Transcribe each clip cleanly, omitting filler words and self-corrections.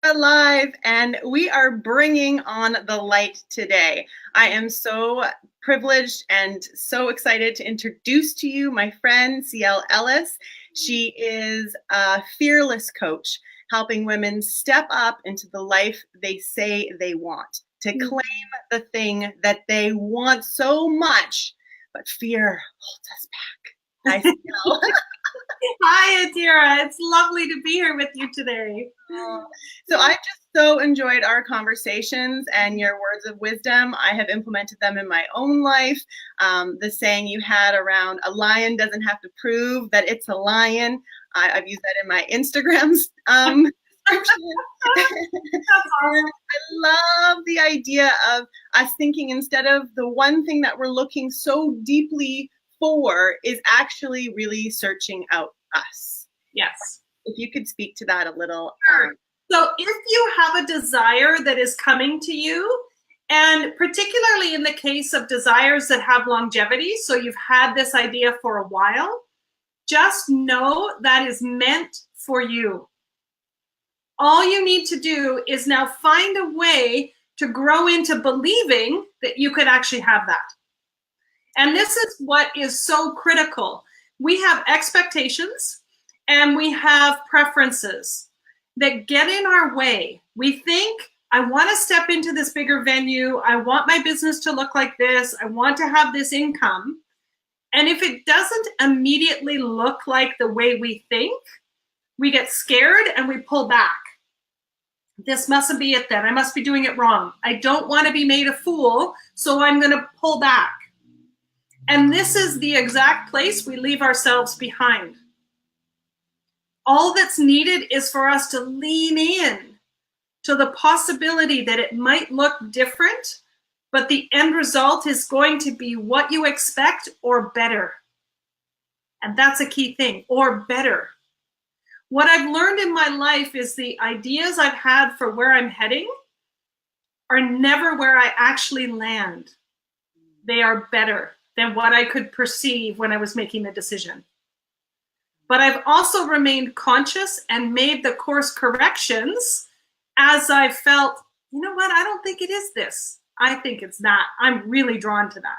Alive, and we are bringing on the light today. I am so privileged and so excited to introduce to you my friend Ciel Ellis. She is a fearless coach, helping women step up into the life they say they want, to claim the thing that they want so much, but fear holds us back. Hi, Ciel. Hi, Adira. It's lovely to be here with you today. So I just so enjoyed our conversations and your words of wisdom. I have implemented them in my own life. The saying you had around a lion doesn't have to prove that it's a lion. I've used that in my Instagram description. I love the idea of us thinking instead of the one thing that we're looking so deeply for is actually really searching out us. Yes. If you could speak to that a little. Sure. So if you have a desire that is coming to you, and particularly in the case of desires that have longevity, so you've had this idea for a while, just know that is meant for you. All you need to do is now find a way to grow into believing that you could actually have that. And this is what is so critical. We have expectations and we have preferences that get in our way. We think, I want to step into this bigger venue. I want my business to look like this. I want to have this income. And if it doesn't immediately look like the way we think, we get scared and we pull back. This mustn't be it then. I must be doing it wrong. I don't want to be made a fool, so I'm going to pull back. And this is the exact place we leave ourselves behind. All that's needed is for us to lean in to the possibility that it might look different, but the end result is going to be what you expect or better. And that's a key thing, or better. What I've learned in my life is the ideas I've had for where I'm heading are never where I actually land. They are better than what I could perceive when I was making the decision. But I've also remained conscious and made the course corrections as I felt, you know what, I don't think it is this. I think it's that. I'm really drawn to that.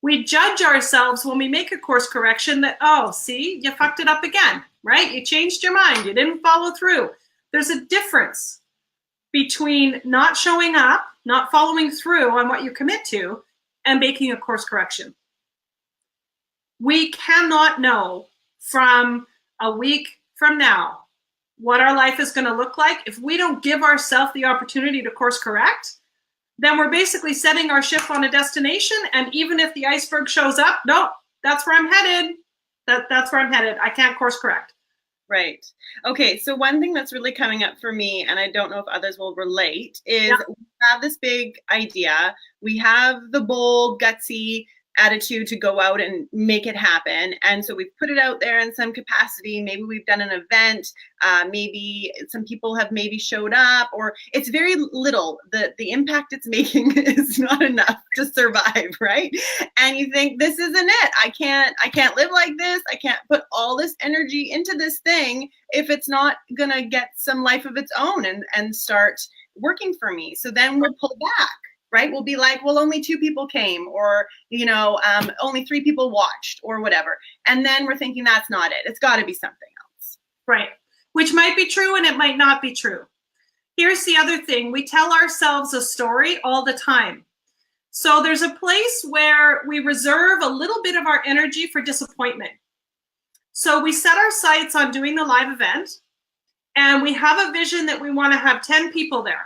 We judge ourselves when we make a course correction that, oh, see, you fucked it up again, right? You changed your mind. You didn't follow through. There's a difference between not showing up, not following through on what you commit to, and making a course correction. We cannot know from a week from now what our life is going to look like. If we don't give ourselves the opportunity to course correct, then we're basically setting our ship on a destination. And even if the iceberg shows up, nope, that's where I'm headed. That's where I'm headed. I can't course correct. Right. Okay. So one thing that's really coming up for me, and I don't know if others will relate, is we have this big idea. We have the bold, gutsy attitude to go out and make it happen. And so we've put it out there in some capacity. Maybe we've done an event. Maybe some people have maybe showed up, or it's very little. The impact it's making is not enough to survive, right? And you think, this isn't it. I can't live like this. I can't put all this energy into this thing if it's not gonna get some life of its own and start working for me. So then we'll pull back. Right? We'll be like, well, only 2 people came, or, only 3 people watched, or whatever. And then we're thinking that's not it. It's got to be something else. Right. Which might be true and it might not be true. Here's the other thing. We tell ourselves a story all the time. So there's a place where we reserve a little bit of our energy for disappointment. So we set our sights on doing the live event, and we have a vision that we want to have 10 people there.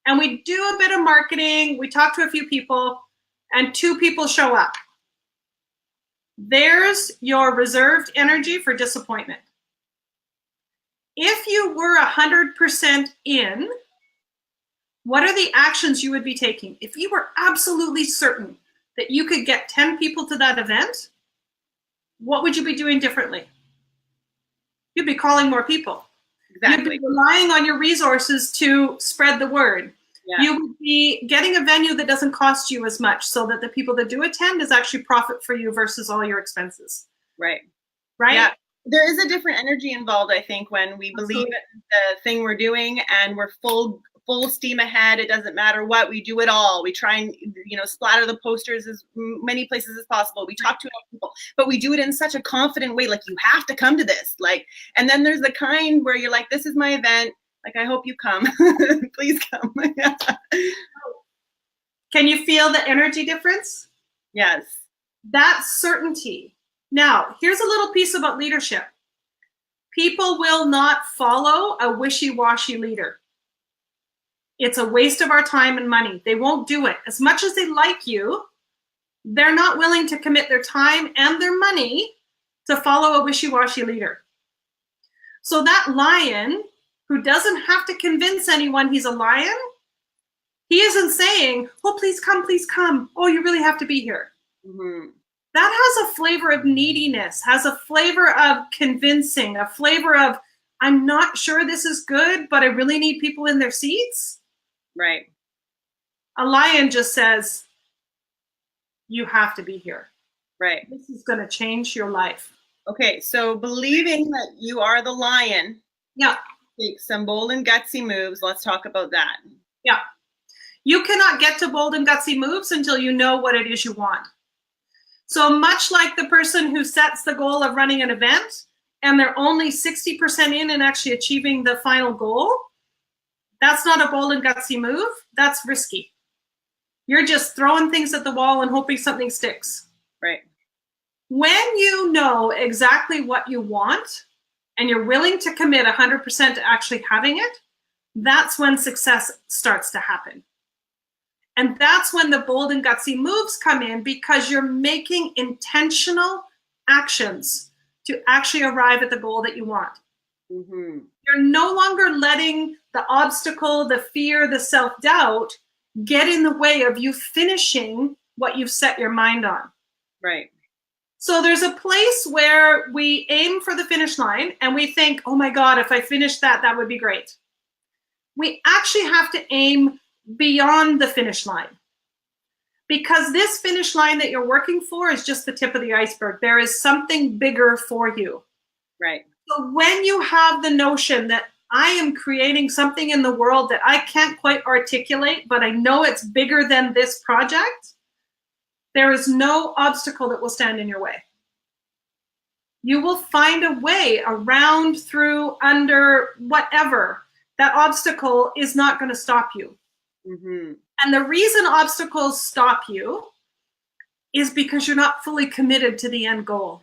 And we do a bit of marketing, we talk to a few people, and 2 people show up. There's your reserved energy for disappointment. If you were 100% in, what are the actions you would be taking? If you were absolutely certain that you could get 10 people to that event, what would you be doing differently? You'd be calling more people. Exactly. You'd be relying on your resources to spread the word. Yeah. You would be getting a venue that doesn't cost you as much, so that the people that do attend is actually profit for you versus all your expenses. Right. Right? Yeah. There is a different energy involved, I think, when we believe in the thing we're doing and we're full steam ahead. It doesn't matter what, we do it all. We try and, splatter the posters as many places as possible. We talk to people, but we do it in such a confident way, like, you have to come to this. Like, and then there's the kind where you're like, this is my event. Like, I hope you come. Please come. Can you feel the energy difference? Yes. That's certainty. Now, here's a little piece about leadership. People will not follow a wishy-washy leader. It's a waste of our time and money. They won't do it. As much as they like you, they're not willing to commit their time and their money to follow a wishy-washy leader. So that lion, who doesn't have to convince anyone he's a lion, he isn't saying, oh, please come, please come. Oh, you really have to be here. Mm-hmm. That has a flavor of neediness, has a flavor of convincing, a flavor of, I'm not sure this is good, but I really need people in their seats. Right. A lion just says, you have to be here. Right. This is going to change your life. Okay, so believing that you are the lion. Yeah. Take some bold and gutsy moves. Let's talk about that. Yeah. You cannot get to bold and gutsy moves until you know what it is you want. So much like the person who sets the goal of running an event and they're only 60% in and actually achieving the final goal, that's not a bold and gutsy move. That's risky. You're just throwing things at the wall and hoping something sticks. Right. When you know exactly what you want and you're willing to commit 100% to actually having it, that's when success starts to happen. And that's when the bold and gutsy moves come in, because you're making intentional actions to actually arrive at the goal that you want. Mm-hmm. You're no longer letting the obstacle, the fear, the self-doubt get in the way of you finishing what you've set your mind on. Right. So there's a place where we aim for the finish line and we think, oh my God, if I finish that, that would be great. We actually have to aim beyond the finish line, because this finish line that you're working for is just the tip of the iceberg. There is something bigger for you. Right. So when you have the notion that I am creating something in the world that I can't quite articulate, but I know it's bigger than this project, there is no obstacle that will stand in your way. You will find a way around, through, under, whatever. That obstacle is not going to stop you. Mm-hmm. And the reason obstacles stop you is because you're not fully committed to the end goal.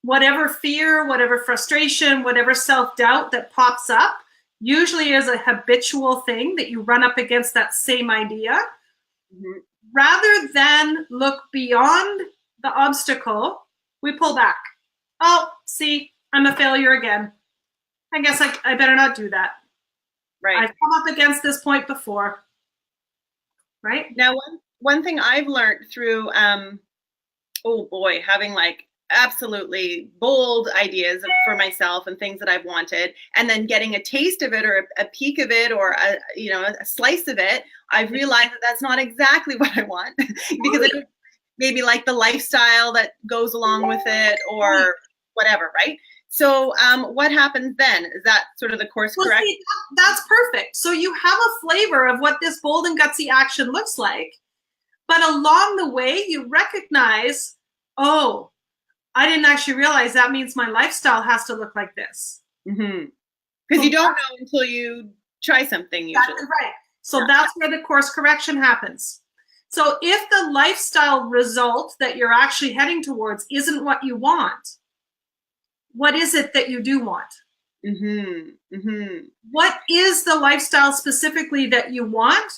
Whatever fear, whatever frustration, whatever self-doubt that pops up, usually is a habitual thing that you run up against that same idea. Mm-hmm. Rather than look beyond the obstacle, we pull back. Oh, see, I'm a failure again. I guess I better not do that. Right. I've come up against this point before. Right? Now, one thing I've learned through, having like absolutely bold ideas for myself and things that I've wanted, and then getting a taste of it or a peek of it or a slice of it, I've realized that that's not exactly what I want because I don't maybe like the lifestyle that goes along with it or whatever, right? So what happens then? Is that sort of the course correct? See, that's perfect. So you have a flavor of what this bold and gutsy action looks like, but along the way you recognize, oh, I didn't actually realize that means my lifestyle has to look like this. Mm-hmm. Because you don't know until you try something usually. That's right. So that's where the course correction happens. So if the lifestyle result that you're actually heading towards isn't what you want, what is it that you do want? Mm-hmm. Mm-hmm. What is the lifestyle specifically that you want?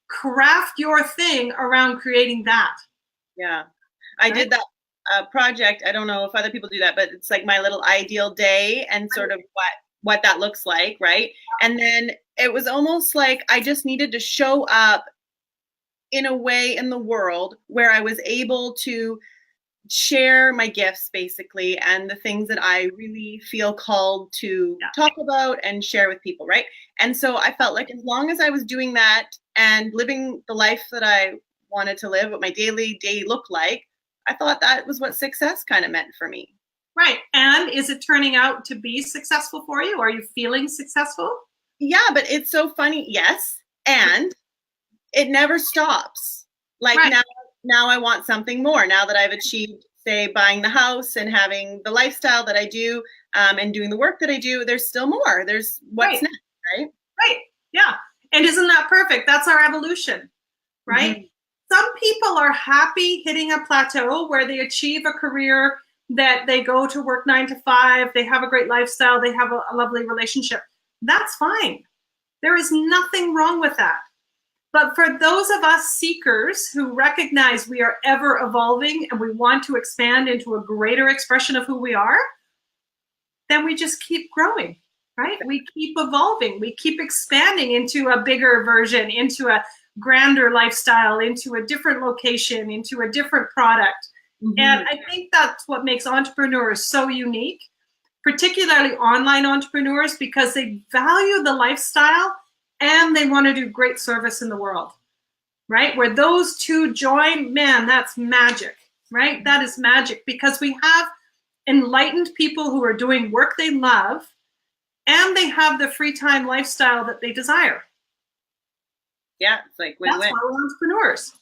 Craft your thing around creating that. Yeah. I did that project. I don't know if other people do that, but it's like my little ideal day and sort of what that looks like, right? And then it was almost like I just needed to show up in a way in the world where I was able to share my gifts basically and the things that I really feel called to talk about and share with people, right? And so I felt like as long as I was doing that and living the life that I wanted to live, what my daily day looked like, I thought that was what success kind of meant for me. Right. And is it turning out to be successful for you? Are you feeling successful? Yeah, but it's so funny. Yes. And it never stops. Like Right. now I want something more. Now that I've achieved, say, buying the house and having the lifestyle that I do, and doing the work that I do, there's still more. There's what's next, right? Right. Yeah. And isn't that perfect? That's our evolution, right? Mm-hmm. Some people are happy hitting a plateau where they achieve a career that they go to work 9 to 5, they have a great lifestyle, they have a lovely relationship. That's fine. There is nothing wrong with that. But for those of us seekers who recognize we are ever evolving and we want to expand into a greater expression of who we are, then we just keep growing, right? We keep evolving. We keep expanding into a bigger version, into a grander lifestyle, into a different location, into a different product. Mm-hmm. And I think that's what makes entrepreneurs so unique, particularly online entrepreneurs, because they value the lifestyle and they want to do great service in the world, right? Where those two join, man, that's magic, right? That is magic, because we have enlightened people who are doing work they love and they have the free time lifestyle that they desire. Yeah, it's like win-win. That's why we're entrepreneurs.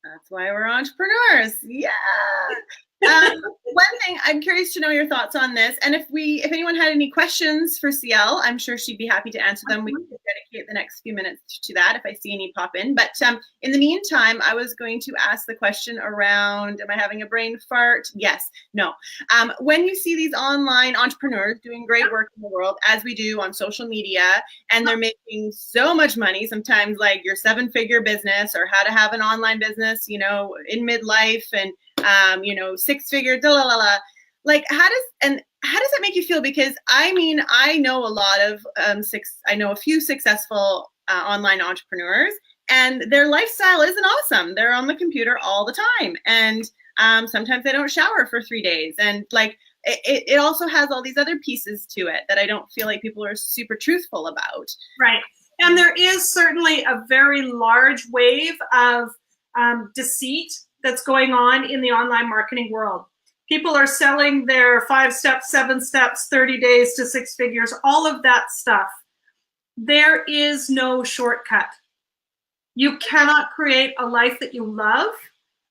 That's why we're entrepreneurs. Yeah. One thing, I'm curious to know your thoughts on this. And if anyone had any questions for Ciel, I'm sure she'd be happy to answer them. We can dedicate the next few minutes to that if I see any pop in. But in the meantime, I was going to ask the question around, am I having a brain fart? Yes. No. When you see these online entrepreneurs doing great work in the world, as we do on social media, and they're making so much money, sometimes like your 7-figure business or how to have an online business, in midlife, and 6-figure, like how does that make you feel? Because I know a lot of I know a few successful online entrepreneurs, and their lifestyle isn't awesome. They're on the computer all the time, and sometimes they don't shower for 3 days, and like it also has all these other pieces to it that I don't feel like people are super truthful about. Right. And there is certainly a very large wave of deceit that's going on in the online marketing world. People are selling their 5 steps, 7 steps, 30 days to 6 figures, all of that stuff. There is no shortcut. You cannot create a life that you love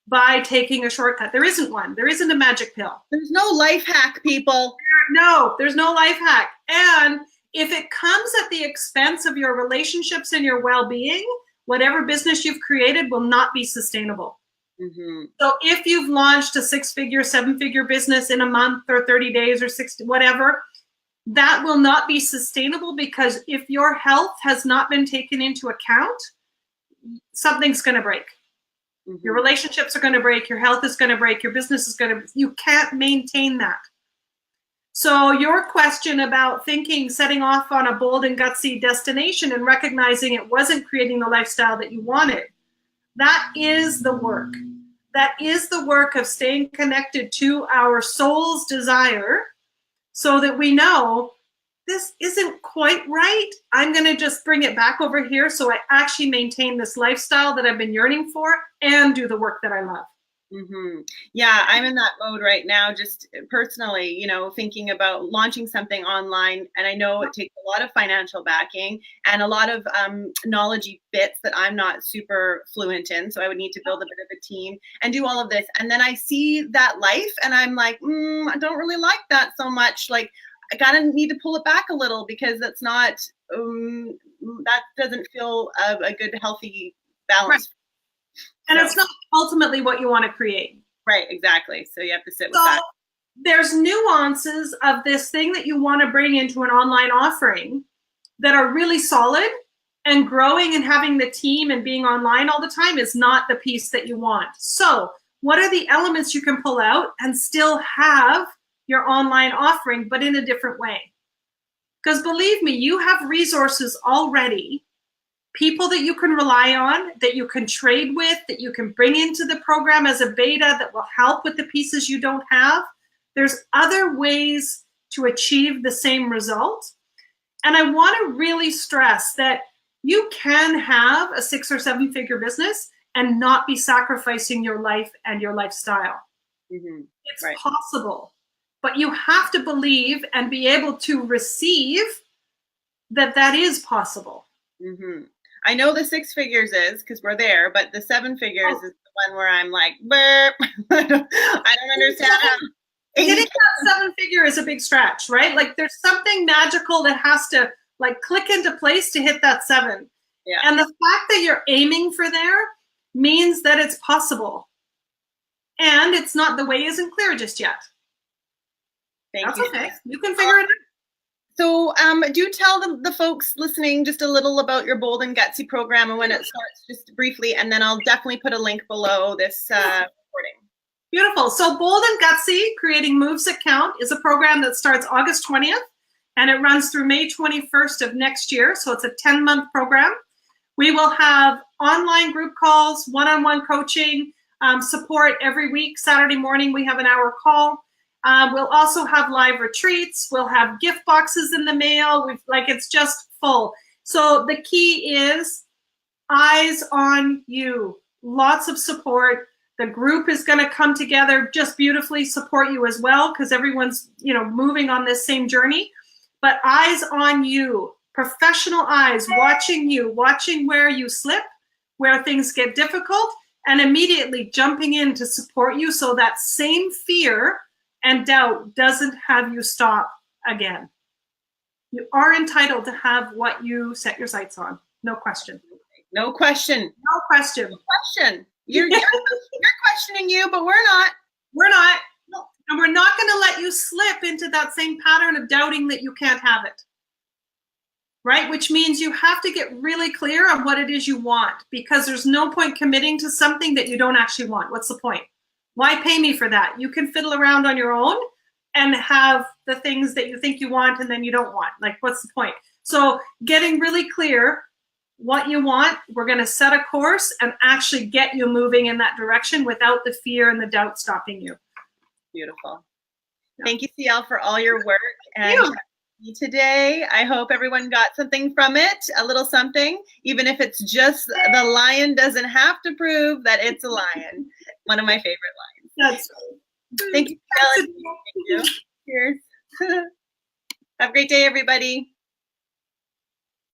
by taking a shortcut. There isn't one. There isn't a magic pill. There's no life hack, people. No, there's no life hack. And if it comes at the expense of your relationships and your well-being, whatever business you've created will not be sustainable. Mm-hmm. So if you've launched a 6-figure, 7-figure business in a month or 30 days or 60, whatever, that will not be sustainable, because if your health has not been taken into account, something's going to break. Mm-hmm. Your relationships are going to break. Your health is going to break. Your business is going to, you can't maintain that. So your question about setting off on a bold and gutsy destination and recognizing it wasn't creating the lifestyle that you wanted, that is the work. That is the work of staying connected to our soul's desire, so that we know this isn't quite right. I'm going to just bring it back over here so I actually maintain this lifestyle that I've been yearning for and do the work that I love. Mm-hmm. Yeah, I'm in that mode right now, just personally, thinking about launching something online. And I know it takes a lot of financial backing and a lot of knowledge bits that I'm not super fluent in. So I would need to build a bit of a team and do all of this. And then I see that life and I'm like, I don't really like that so much. Like, I need to pull it back a little, because that's not, that doesn't feel a good, healthy balance. Right. And it's not ultimately what you want to create. Right, exactly. So you have to sit with that. There's nuances of this thing that you want to bring into an online offering that are really solid, and growing and having the team and being online all the time is not the piece that you want. So what are the elements you can pull out and still have your online offering, but in a different way? Because believe me, you have resources already, people that you can rely on, that you can trade with, that you can bring into the program as a beta that will help with the pieces you don't have. There's other ways to achieve the same result. And I want to really stress that you can have a 6 or 7-figure business and not be sacrificing your life and your lifestyle. Mm-hmm. It's possible. but you have to believe and be able to receive that that is possible. Mm-hmm. I know the 6 figures is because we're there, but the 7 figures is the one where I'm like, burp. I don't understand how. Hitting that 7 figure is a big stretch, right? Like there's something magical that has to like click into place to hit that 7. Yeah. And the fact that you're aiming for there means that it's possible. And it's not, the way isn't clear just yet. Thank you. Okay. You can figure it out. So do tell the folks listening just a little about your Bold and Gutsy program and when it starts, just briefly, and then I'll definitely put a link below this recording. Beautiful. So Bold and Gutsy, Creating Moves That Count, is a program that starts August 20th, and it runs through May 21st of next year. So it's a 10-month program. We will have online group calls, one-on-one coaching, support every week. Saturday morning, we have an hour call. We'll also have live retreats. We'll have gift boxes in the mail. It's just full. So the key is eyes on you. Lots of support. The group is going to come together just beautifully, support you as well, because everyone's, moving on this same journey. But eyes on you, professional eyes watching you, watching where you slip, where things get difficult, and immediately jumping in to support you so that same fear and doubt doesn't have you stop again. You are entitled to have what you set your sights on. No question. No question. No question. No question. You're questioning you, but we're not. We're not. And we're not going to let you slip into that same pattern of doubting that you can't have it. Right? Which means you have to get really clear on what it is you want, because there's no point committing to something that you don't actually want. What's the point? Why pay me for that? You can fiddle around on your own and have the things that you think you want and then you don't want. Like, what's the point? So getting really clear what you want, we're going to set a course and actually get you moving in that direction without the fear and the doubt stopping you. Beautiful. Yeah. Thank you, Ciel, for all your work and today. I hope everyone got something from it, a little something, even if it's just the lion doesn't have to prove that it's a lion. One of my favorite lines. That's Thank you, Ciel. Thank you. Cheers. Have a great day, everybody.